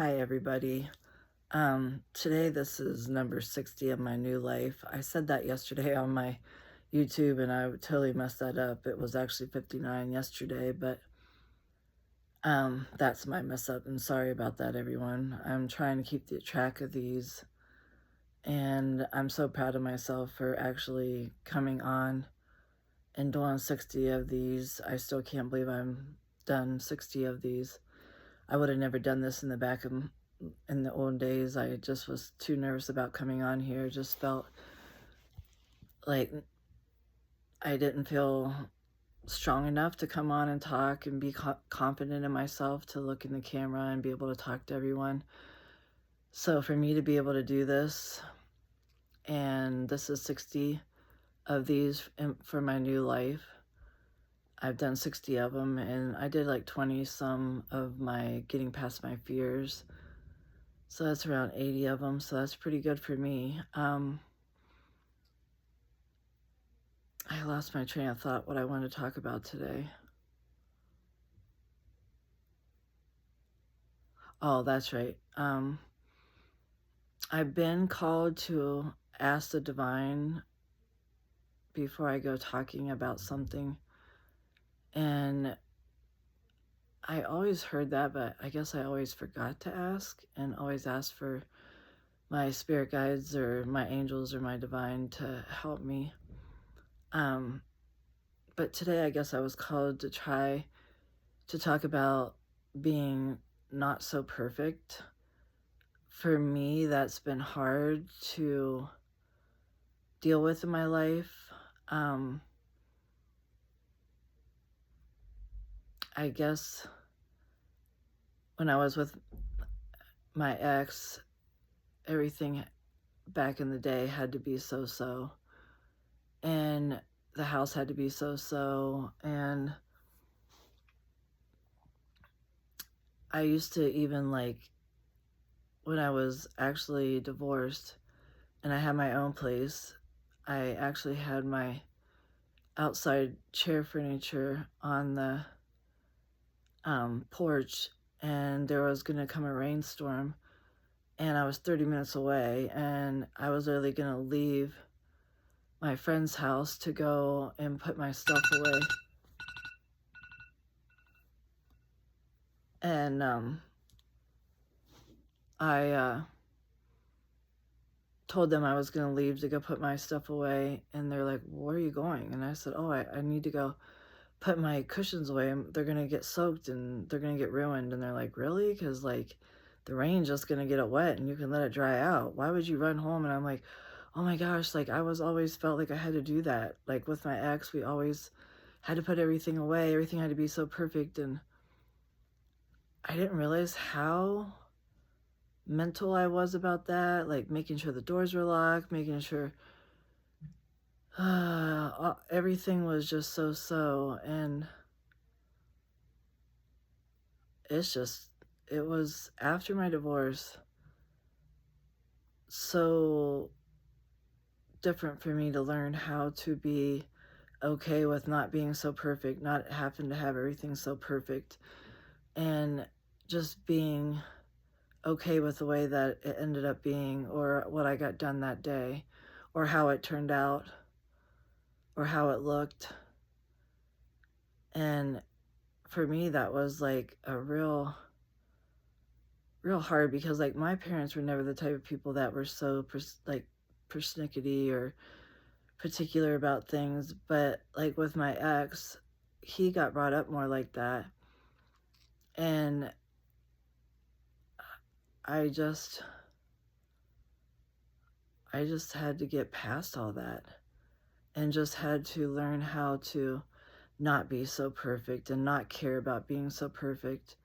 Hi, everybody. Today this is number 60 of my new life. I said that yesterday on my YouTube and I totally messed that up. It was actually 59 yesterday, but that's my mess up, and sorry about that, everyone. I'm trying to keep the track of these, and I'm so proud of myself for actually coming on and doing 60 of these. I still can't believe I'm done 60 of these. I would have never done this in the old days. I just was too nervous about coming on here. Just felt like I didn't feel strong enough to come on and talk and be confident in myself to look in the camera and be able to talk to everyone. So for me to be able to do this, and this is 60 of these for my new life. I've done 60 of them, and I did like 20 some of my getting past my fears. So that's around 80 of them. So that's pretty good for me. I lost my train of thought what I wanted to talk about today. Oh, that's right. I've been called to ask the divine before I go talking about something. And I always heard that, but I guess I always forgot to ask and always asked for my spirit guides or my angels or my divine to help me. But today I guess I was called to try to talk about being not so perfect. For me, that's been hard to deal with in my life. I guess when I was with my ex, everything back in the day had to be so-so. And the house had to be so-so. And I used to even when I was actually divorced and I had my own place, I actually had my outside chair furniture on the porch, and there was going to come a rainstorm, and I was 30 minutes away, and I was literally going to leave my friend's house to go and put my stuff away. And I told them I was going to leave to go put my stuff away, and they're like, "Where are you going?" And I said, "Oh, I need to go put my cushions away. They're going to get soaked and they're going to get ruined." And they're like, "Really? Because the rain's just going to get it wet and you can let it dry out. Why would you run home?" And I'm like, oh my gosh, I was always felt like I had to do that. Like with my ex, we always had to put everything away. Everything had to be so perfect. And I didn't realize how mental I was about that. Like making sure the doors were locked, making sure everything was just so. And it was after my divorce so different for me to learn how to be okay with not being so perfect, not having to have everything so perfect, and just being okay with the way that it ended up being, or what I got done that day, or how it turned out, or how it looked. And for me, that was like a real hard, because my parents were never the type of people that were so persnickety or particular about things. But with my ex, he got brought up more like that. And I just had to get past all that and just had to learn how to not be so perfect and not care about being so perfect,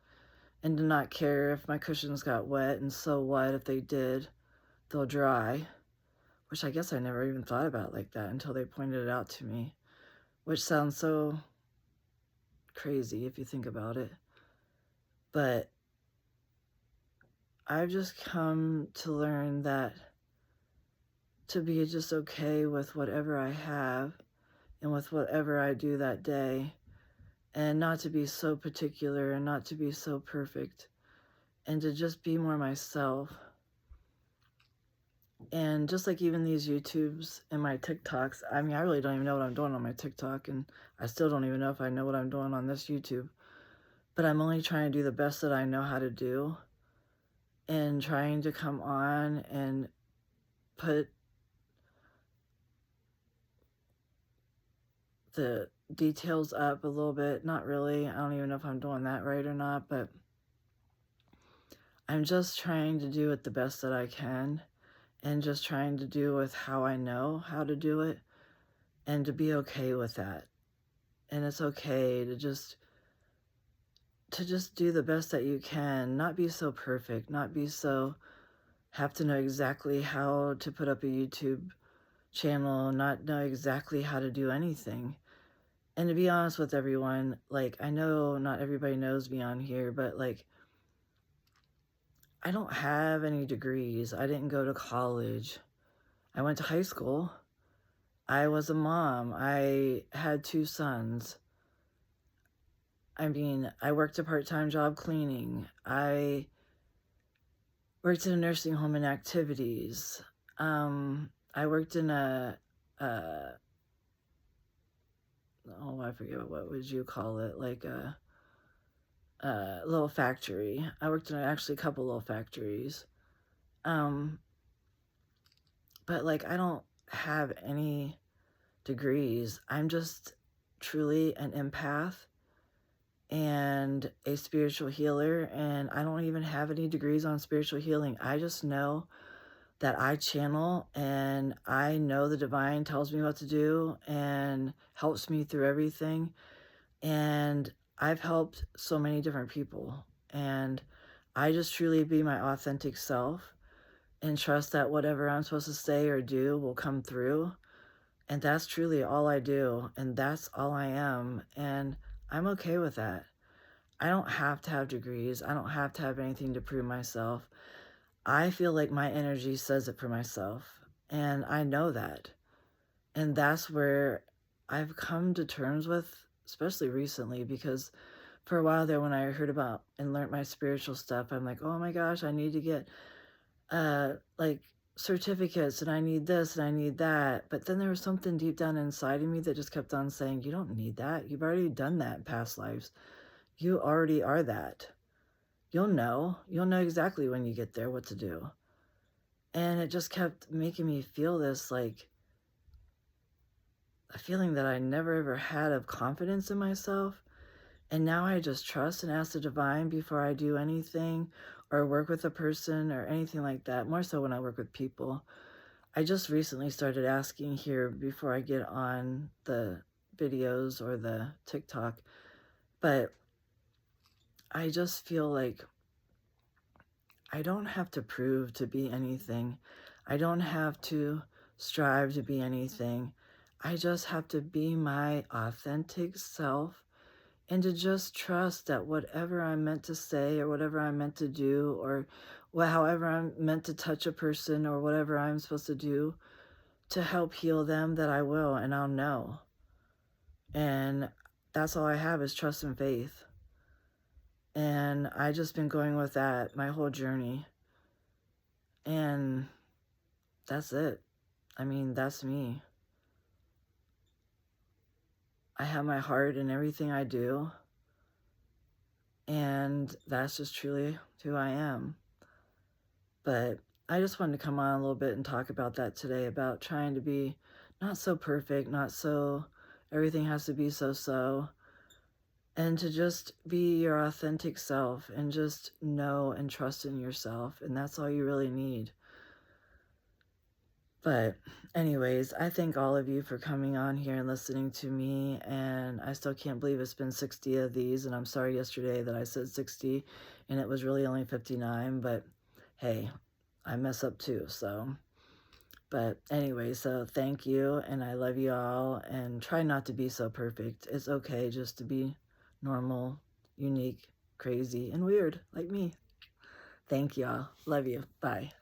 and to not care if my cushions got wet, and so what if they did, they'll dry, which I guess I never even thought about like that until they pointed it out to me, which sounds so crazy if you think about it. But I've just come to learn that to be just okay with whatever I have and with whatever I do that day, and not to be so particular and not to be so perfect, and to just be more myself. And just like even these YouTubes and my TikToks, I mean, I really don't even know what I'm doing on my TikTok, and I still don't even know if I know what I'm doing on this YouTube. But I'm only trying to do the best that I know how to do, and trying to come on and put the details up a little bit. Not really. I don't even know if I'm doing that right or not, but I'm just trying to do it the best that I can, and just trying to do with how I know how to do it, and to be okay with that. And it's okay to just do the best that you can, not be so perfect, not be so have to know exactly how to put up a YouTube channel, not know exactly how to do anything. And to be honest with everyone, like, I know not everybody knows me on here, but like, I don't have any degrees. I didn't go to college. I went to high school. I was a mom. I had 2 sons. I mean, I worked a part-time job cleaning. I worked in a nursing home in activities. I worked in uh, oh, I forget what would you call it, like a little factory. I worked in actually a couple little factories. Um, but like, I don't have any degrees. I'm just truly an empath and a spiritual healer, and I don't even have any degrees on spiritual healing. I just know that I channel, and I know the divine tells me what to do and helps me through everything. And I've helped so many different people, and I just truly be my authentic self and trust that whatever I'm supposed to say or do will come through. And that's truly all I do, and that's all I am, and I'm okay with that. I don't have to have degrees. I don't have to have anything to prove myself. I feel like my energy says it for myself, and I know that. And that's where I've come to terms with, especially recently, because for a while there when I heard about and learned my spiritual stuff, I'm like, oh my gosh, I need to get like certificates, and I need this and I need that. But then there was something deep down inside of me that just kept on saying, you don't need that. You've already done that in past lives. You already are that. You'll know exactly when you get there what to do. And it just kept making me feel this, like, a feeling that I never ever had of confidence in myself. And now I just trust and ask the divine before I do anything or work with a person or anything like that. More so when I work with people. I just recently started asking here before I get on the videos or the TikTok. But I just feel like I don't have to prove to be anything. I don't have to strive to be anything. I just have to be my authentic self, and to just trust that whatever I'm meant to say or whatever I'm meant to do, or however I'm meant to touch a person or whatever I'm supposed to do to help heal them, that I will, and I'll know. And that's all I have is trust and faith. And I just been going with that my whole journey. And that's it. I mean, that's me. I have my heart in everything I do. And that's just truly who I am. But I just wanted to come on a little bit and talk about that today, about trying to be not so perfect, not so everything has to be so, and to just be your authentic self and just know and trust in yourself. And that's all you really need. But anyways, I thank all of you for coming on here and listening to me, and I still can't believe it's been 60 of these, and I'm sorry yesterday that I said 60 and it was really only 59, but hey, I mess up too, so. But anyway, so thank you, and I love you all, and try not to be so perfect. It's okay just to be normal, unique, crazy, and weird like me. Thank y'all. Love you. Bye.